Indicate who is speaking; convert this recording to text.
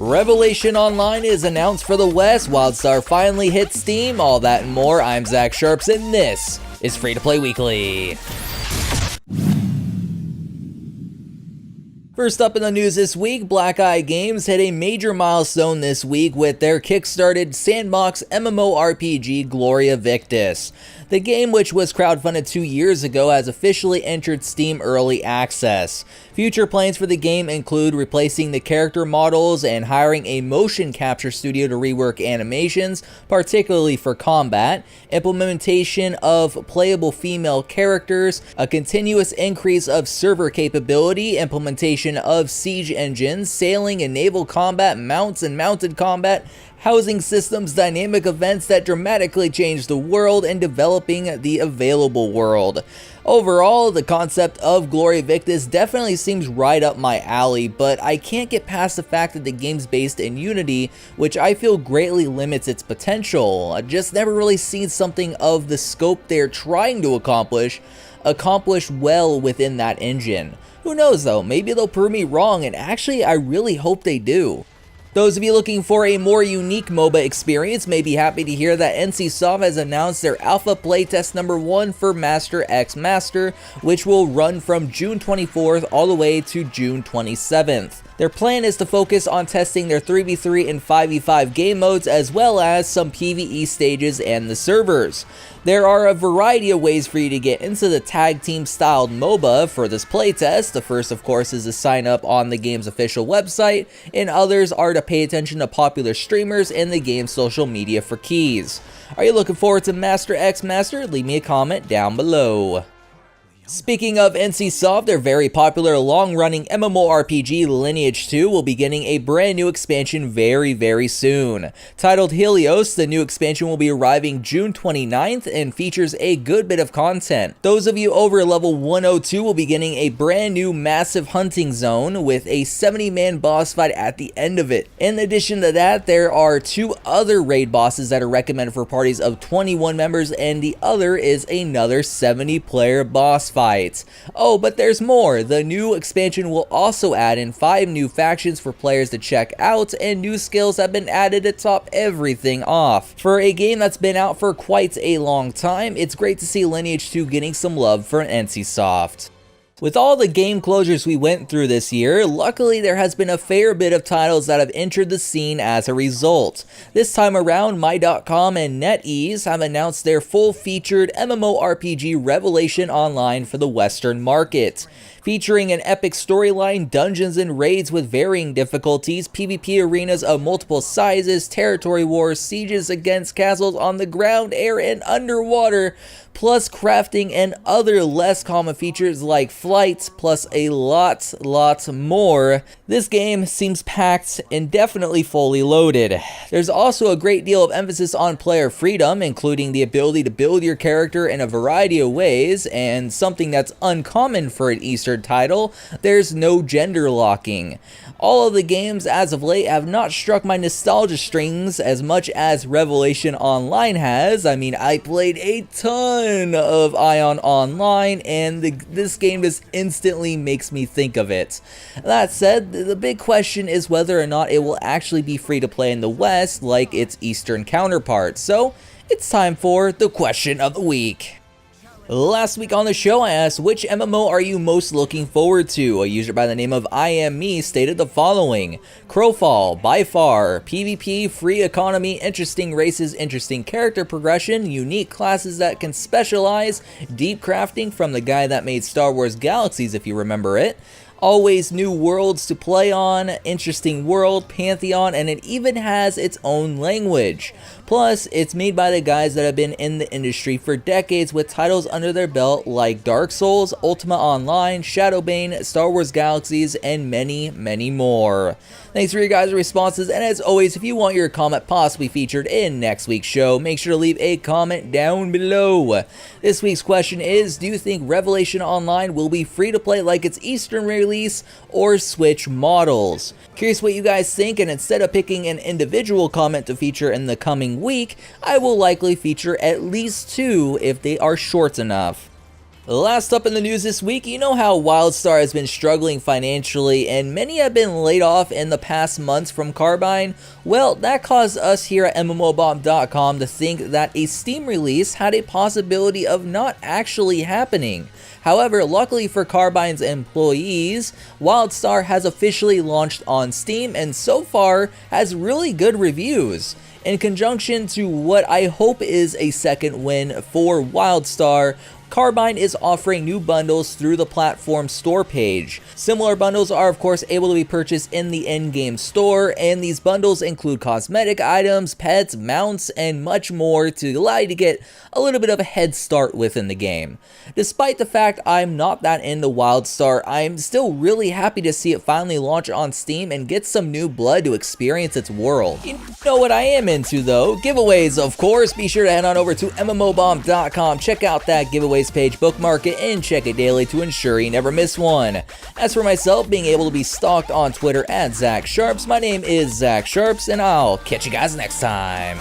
Speaker 1: Revelation Online is announced for the West, Wildstar finally hit Steam, all that and more. I'm Zach Sharps, and this is Free to Play Weekly. First up in the news this week, Black Eye Games hit a major milestone this week with their kickstarted sandbox MMORPG Gloria Victis. The game, which was crowdfunded 2 years ago, has officially entered Steam Early Access. Future plans for the game include replacing the character models and hiring a motion capture studio to rework animations, particularly for combat, implementation of playable female characters, a continuous increase of server capability, implementation of siege engines, sailing and naval combat, mounts and mounted combat, housing systems, dynamic events that dramatically change the world, and developing the available world. Overall, the concept of Gloria Victis definitely seems right up my alley, but I can't get past the fact that the game's based in Unity, which I feel greatly limits its potential. I've just never really seen something of the scope they're trying to accomplish well within that engine. Who knows though, maybe they'll prove me wrong, and actually I really hope they do. Those of you looking for a more unique MOBA experience may be happy to hear that NCSoft has announced their alpha playtest number 1 for Master X Master, which will run from June 24th all the way to June 27th. Their plan is to focus on testing their 3v3 and 5v5 game modes, as well as some PvE stages and the servers. There are a variety of ways for you to get into the tag team styled MOBA for this playtest. The first, of course, is to sign up on the game's official website, and others are to pay attention to popular streamers and the game's social media for keys. Are you looking forward to Master X Master? Leave me a comment down below. Speaking of NCSoft, their very popular long-running MMORPG Lineage II will be getting a brand new expansion very soon. Titled Helios, the new expansion will be arriving June 29th and features a good bit of content. Those of you over level 102 will be getting a brand new massive hunting zone with a 70-man boss fight at the end of it. In addition to that, there are 2 other raid bosses that are recommended for parties of 21 members, and the other is another 70-player boss fight. Oh, but there's more. The new expansion will also add in 5 new factions for players to check out, and new skills have been added to top everything off. For a game that's been out for quite a long time, it's great to see Lineage 2 getting some love for NCSoft. With all the game closures we went through this year, luckily there has been a fair bit of titles that have entered the scene as a result. This time around, My.com and NetEase have announced their full-featured MMORPG Revelation Online for the Western market. Featuring an epic storyline, dungeons and raids with varying difficulties, PvP arenas of multiple sizes, territory wars, sieges against castles on the ground, air, and underwater, plus crafting and other less common features like flights, plus a lot more. This game seems packed and definitely fully loaded. There's also a great deal of emphasis on player freedom, including the ability to build your character in a variety of ways, and something that's uncommon for an Eastern title, there's no gender locking. All of the games as of late have not struck my nostalgia strings as much as Revelation Online has. I mean, I played a ton of Ion Online, and this game just instantly makes me think of it. That said, the big question is whether or not it will actually be free to play in the West like its Eastern counterpart. So, it's time for the question of the week. Last week on the show, I asked, which MMO are you most looking forward to? A user by the name of IamMe stated the following: Crowfall, by far, PvP, free economy, interesting races, interesting character progression, unique classes that can specialize, deep crafting from the guy that made Star Wars Galaxies, if you remember it. Always new worlds to play on, interesting world, Pantheon, and it even has its own language. Plus, it's made by the guys that have been in the industry for decades with titles under their belt like Dark Souls, Ultima Online, Shadowbane, Star Wars Galaxies, and many more. Thanks for your guys' responses, and as always, if you want your comment possibly featured in next week's show, make sure to leave a comment down below. This week's question is, do you think Revelation Online will be free to play like its Eastern release, or switch models? Curious what you guys think, and instead of picking an individual comment to feature in the coming week, I will likely feature at least 2 if they are short enough. Last up in the news this week, you know how Wildstar has been struggling financially and many have been laid off in the past months from Carbine? Well, that caused us here at MMOBomb.com to think that a Steam release had a possibility of not actually happening. However, luckily for Carbine's employees, Wildstar has officially launched on Steam and so far has really good reviews. In conjunction to what I hope is a second win for Wildstar, Carbine is offering new bundles through the platform store page. Similar bundles are of course able to be purchased in the in-game store, and these bundles include cosmetic items, pets, mounts, and much more to allow you to get a little bit of a head start within the game. Despite the fact I'm not that into Wildstar, I'm still really happy to see it finally launch on Steam and get some new blood to experience its world. You know what I am into though? Giveaways, of course. Be sure to head on over to MMOBomb.com, check out that giveaways page, bookmark it, and check it daily to ensure you never miss one. As for myself, being able to be stalked on Twitter at Zach Sharps, my name is Zach Sharps, and I'll catch you guys next time.